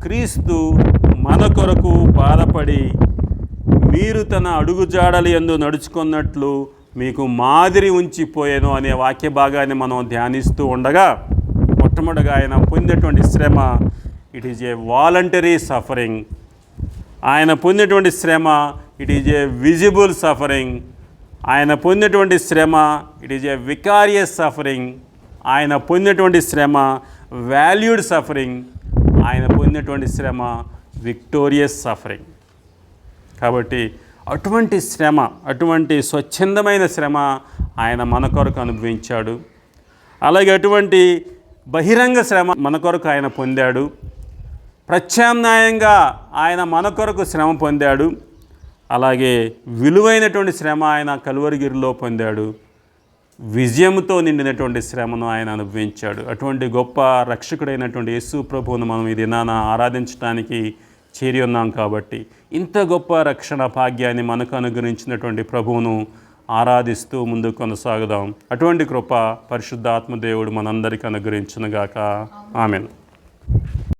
క్రీస్తు మన కొరకు బాధపడి మీరు తన అడుగుజాడలు యందు నడుచుకున్నట్లు మీకు మాదిరి ఉంచిపోయాను అనే వాక్య భాగాన్ని మనం ధ్యానిస్తూ ఉండగా, మొట్టమొదటిగా ఆయన పొందినటువంటి శ్రమ, it is a voluntary suffering. ఆయన పొందినటువంటి శ్రమ, it is a visible suffering. ఆయన పొందినటువంటి శ్రమ, it is a vicarious suffering. ఆయన పొందినటువంటి శ్రమ వాల్యూడ్ సఫరింగ్. ఆయన పొందినటువంటి శ్రమ విక్టోరియస్ సఫరింగ్. కాబట్టి అటువంటి శ్రమ, అటువంటి స్వచ్ఛందమైన శ్రమ ఆయన మన కొరకు అనుభవించాడు. అలాగే అటువంటి బహిరంగ శ్రమ మన కొరకు ఆయన పొందాడు. ప్రత్యామ్నాయంగా ఆయన మన కొరకు శ్రమ పొందాడు. అలాగే విలువైనటువంటి శ్రమ ఆయన కలువరిగిరిలో పొందాడు. విజయంతో నిండినటువంటి శ్రమను ఆయన అనుభవించాడు. అటువంటి గొప్ప రక్షకుడైనటువంటి యేసు ప్రభువును మనం ఈ దినాన ఆరాధించడానికి చేరి ఉన్నాం. కాబట్టి ఇంత గొప్ప రక్షణ భాగ్యాన్ని మనకు అనుగ్రహించినటువంటి ప్రభువును ఆరాధిస్తూ ముందుకు కొనసాగుదాం. అటువంటి కృప పరిశుద్ధాత్మ దేవుడు మనందరికీ అనుగ్రహించునుగాక. ఆమేన్.